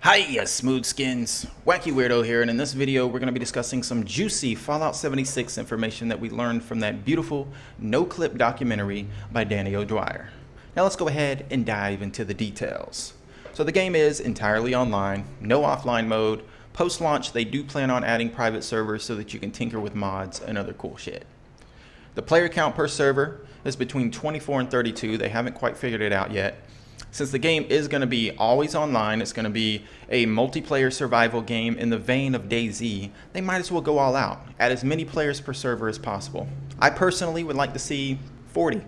Hiya, Smooth Skins! Wacky Weirdo here, and in this video we're going to be discussing some juicy Fallout 76 information that we learned from that beautiful no-clip documentary by Danny O'Dwyer. Now let's go ahead and dive into the details. So the game is entirely online, no offline mode. Post-launch they do plan on adding private servers so that you can tinker with mods and other cool shit. The player count per server is between 24 and 32, they haven't quite figured it out yet. Since the game is going to be always online, it's going to be a multiplayer survival game in the vein of DayZ, they might as well go all out, add as many players per server as possible. I personally would like to see 40,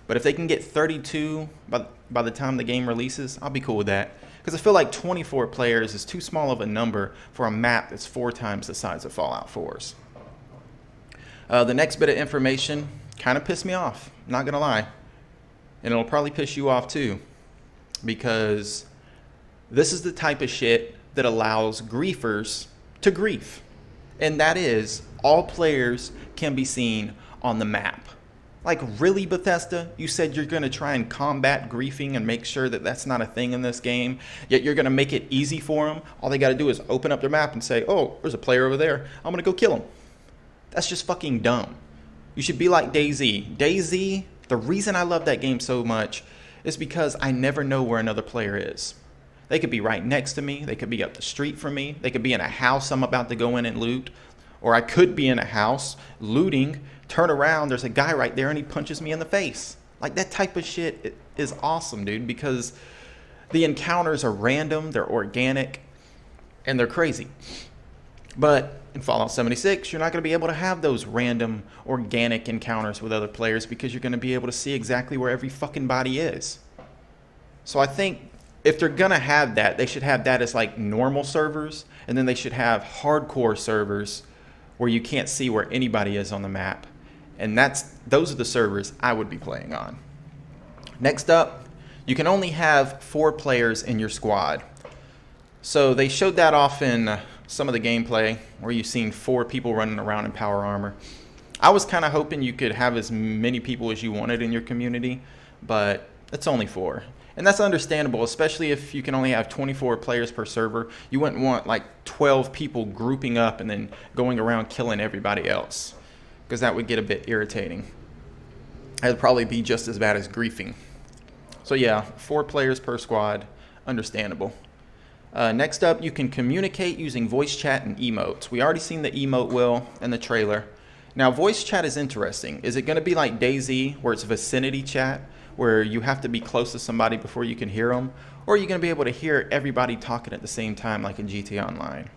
but if they can get 32 by the time the game releases, I'll be cool with that. Because I feel like 24 players is too small of a number for a map that's 4 times the size of Fallout 4's. The next bit of information kind of pissed me off, not going to lie. And it'll probably piss you off too. Because this is the type of shit that allows griefers to grief. And that is, all players can be seen on the map. Like, really, Bethesda? You said you're going to try and combat griefing and make sure that that's not a thing in this game, yet you're going to make it easy for them? All they got to do is open up their map and say, oh, there's a player over there, I'm going to go kill him. That's just fucking dumb. You should be like DayZ. DayZ, the reason I love that game so much is because I never know where another player is. They could be right next to me, they could be up the street from me, they could be in a house I'm about to go in and loot, or I could be in a house looting, turn around, there's a guy right there and he punches me in the face. Like, that type of shit is awesome, dude, because the encounters are random, they're organic, and they're crazy. But in Fallout 76, you're not going to be able to have those random, organic encounters with other players because you're going to be able to see exactly where every fucking body is. So I think if they're going to have that, they should have that as like normal servers, and then they should have hardcore servers where you can't see where anybody is on the map. And those are the servers I would be playing on. Next up, you can only have 4 players in your squad. So they showed that off in some of the gameplay where you've seen 4 people running around in power armor. I was kind of hoping you could have as many people as you wanted in your community, but it's only 4. And that's understandable, especially if you can only have 24 players per server. You wouldn't want like 12 people grouping up and then going around killing everybody else, because that would get a bit irritating. That would probably be just as bad as griefing. So yeah, 4 players per squad, understandable. Next up, you can communicate using voice chat and emotes. We already seen the emote wheel in the trailer. Now, voice chat is interesting. Is it going to be like DayZ, where it's vicinity chat, where you have to be close to somebody before you can hear them? Or are you going to be able to hear everybody talking at the same time like in GTA Online?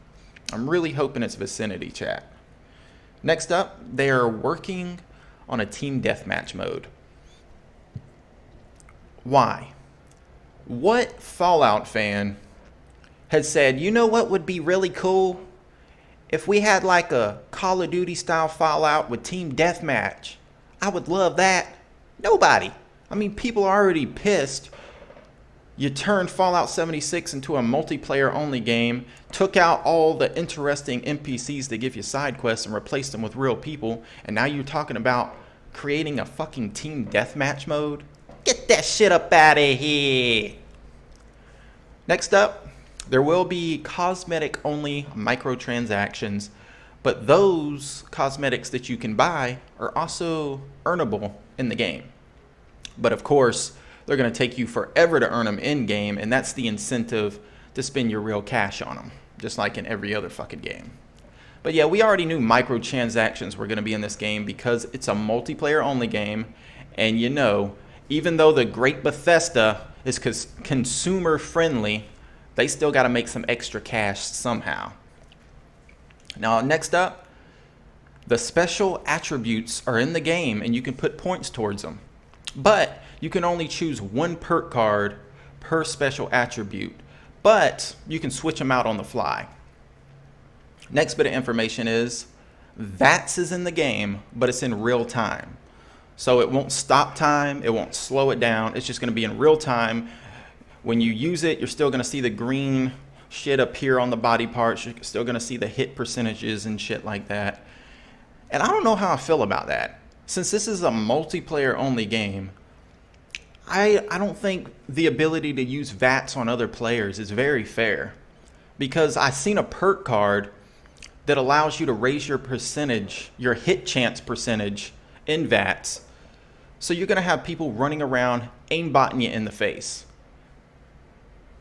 I'm really hoping it's vicinity chat. Next up, they are working on a team deathmatch mode. Why? What Fallout fan had said, you know what would be really cool? If we had like a Call of Duty style Fallout with team deathmatch. I would love that. Nobody. I mean, people are already pissed. You turned Fallout 76 into a multiplayer only game, took out all the interesting NPCs that give you side quests and replaced them with real people, and now you're talking about creating a fucking team deathmatch mode? Get that shit up out of here. Next up, there will be cosmetic-only microtransactions, but those cosmetics that you can buy are also earnable in the game. But of course, they're going to take you forever to earn them in-game, and that's the incentive to spend your real cash on them, just like in every other fucking game. But yeah, we already knew microtransactions were going to be in this game because it's a multiplayer-only game, and you know, even though the great Bethesda is consumer-friendly, they still got to make some extra cash somehow. Now, next up, the special attributes are in the game and you can put points towards them. But you can only choose 1 perk card per special attribute, but you can switch them out on the fly. Next bit of information is VATs is in the game, but it's in real time. So it won't stop time, it won't slow it down, it's just going to be in real time. When you use it, you're still going to see the green shit appear on the body parts. You're still going to see the hit percentages and shit like that. And I don't know how I feel about that. Since this is a multiplayer only game, I don't think the ability to use VATs on other players is very fair. because I seen a perk card that allows you to raise your percentage, your hit chance percentage in VATs. So you're going to have people running around aimbotting you in the face.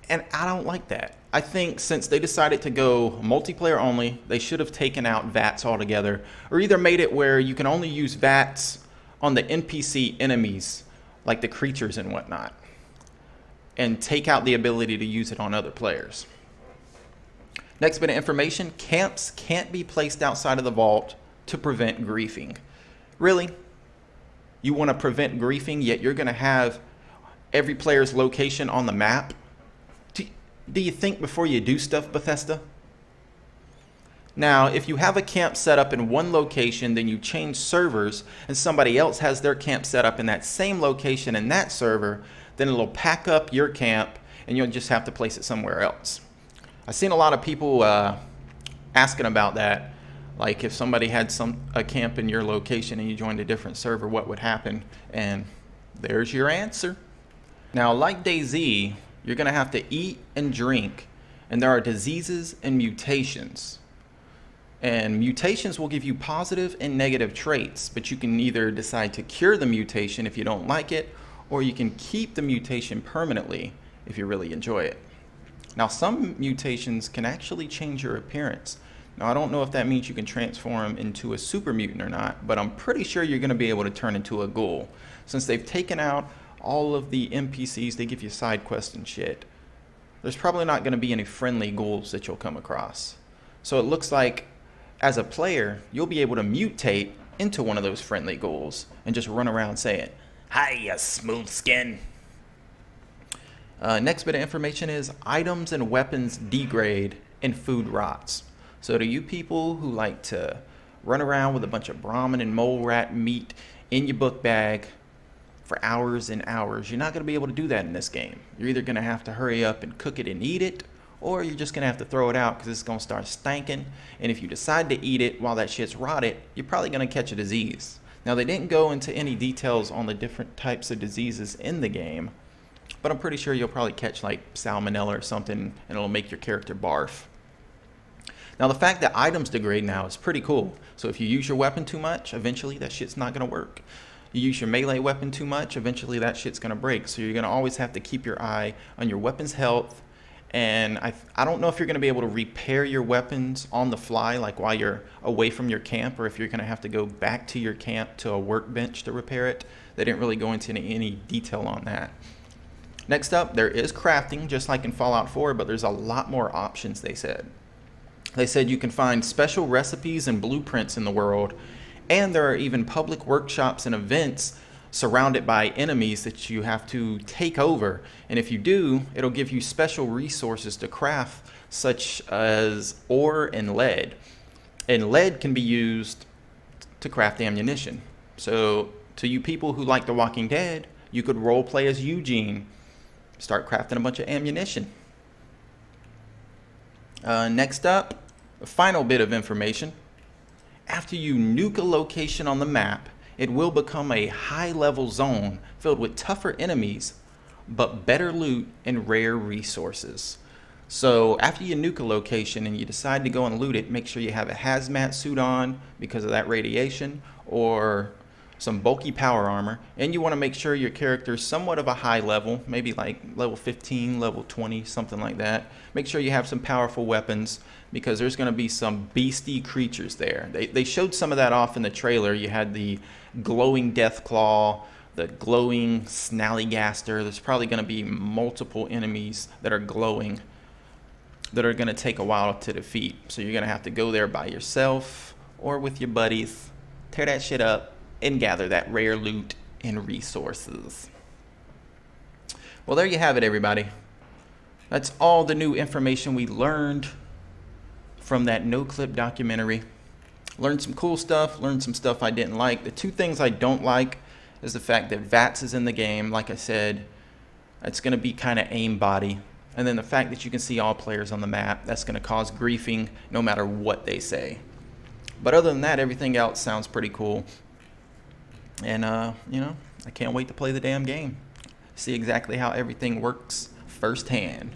And I don't like that. I think since they decided to go multiplayer only, they should have taken out VATs altogether, or either made it where you can only use VATs on the NPC enemies, like the creatures and whatnot, and take out the ability to use it on other players. Next bit of information, camps can't be placed outside of the vault to prevent griefing. Really? You want to prevent griefing, yet you're going to have every player's location on the map? Do you think before you do stuff, Bethesda? Now, if you have a camp set up in one location, then you change servers, and somebody else has their camp set up in that same location in that server, then it'll pack up your camp, and you'll just have to place it somewhere else. I've seen a lot of people asking about that. Like if somebody had a camp in your location and you joined a different server, what would happen? And there's your answer. Now, like DayZ, you're going to have to eat and drink, and there are diseases and mutations. And mutations will give you positive and negative traits, but you can either decide to cure the mutation if you don't like it, or you can keep the mutation permanently if you really enjoy it. Now, some mutations can actually change your appearance. Now, I don't know if that means you can transform into a super mutant or not, but I'm pretty sure you're going to be able to turn into a ghoul. Since they've taken out all of the NPCs, they give you side quests and shit. There's probably not going to be any friendly ghouls that you'll come across. So it looks like, as a player, you'll be able to mutate into one of those friendly ghouls and just run around saying, "Hi, you smooth skin." Next bit of information is items and weapons degrade and food rots. So to you people who like to run around with a bunch of Brahmin and mole rat meat in your book bag for hours and hours, you're not going to be able to do that in this game. You're either going to have to hurry up and cook it and eat it, or you're just going to have to throw it out because it's going to start stinking. And if you decide to eat it while that shit's rotted, you're probably going to catch a disease. Now, they didn't go into any details on the different types of diseases in the game, but I'm pretty sure you'll probably catch like salmonella or something, and it'll make your character barf. Now, the fact that items degrade now is pretty cool. So if you use your weapon too much, eventually that shit's not going to work. You use your melee weapon too much, eventually that shit's going to break. So you're going to always have to keep your eye on your weapon's health. And I don't know if you're going to be able to repair your weapons on the fly, like while you're away from your camp, or if you're going to have to go back to your camp to a workbench to repair it. They didn't really go into any detail on that. Next up, there is crafting, just like in Fallout 4, but there's a lot more options, they said. They said you can find special recipes and blueprints in the world, and there are even public workshops and events surrounded by enemies that you have to take over. And if you do, it'll give you special resources to craft, such as ore and lead. And lead can be used to craft ammunition. So to you people who like The Walking Dead, you could role play as Eugene, start crafting a bunch of ammunition. Next up, the final bit of information. After you nuke a location on the map, it will become a high-level zone filled with tougher enemies, but better loot and rare resources. So after you nuke a location and you decide to go and loot it, make sure you have a hazmat suit on because of that radiation, or some bulky power armor, and you want to make sure your character is somewhat of a high level, maybe like level 15, level 20, something like that. Make sure you have some powerful weapons because there's going to be some beastie creatures there. They showed some of that off in the trailer. You had the glowing Deathclaw, the glowing Snallygaster. There's probably going to be multiple enemies that are glowing that are going to take a while to defeat. So you're going to have to go there by yourself or with your buddies, tear that shit up, and gather that rare loot and resources. Well, there you have it, everybody. That's all the new information we learned from that no-clip documentary. Learned some cool stuff, learned some stuff I didn't like. The two things I don't like is the fact that VATs is in the game. Like I said, it's going to be kind of aimbotty. And then the fact that you can see all players on the map, that's going to cause griefing no matter what they say. But other than that, everything else sounds pretty cool. And, you know, I can't wait to play the damn game. See exactly how everything works firsthand.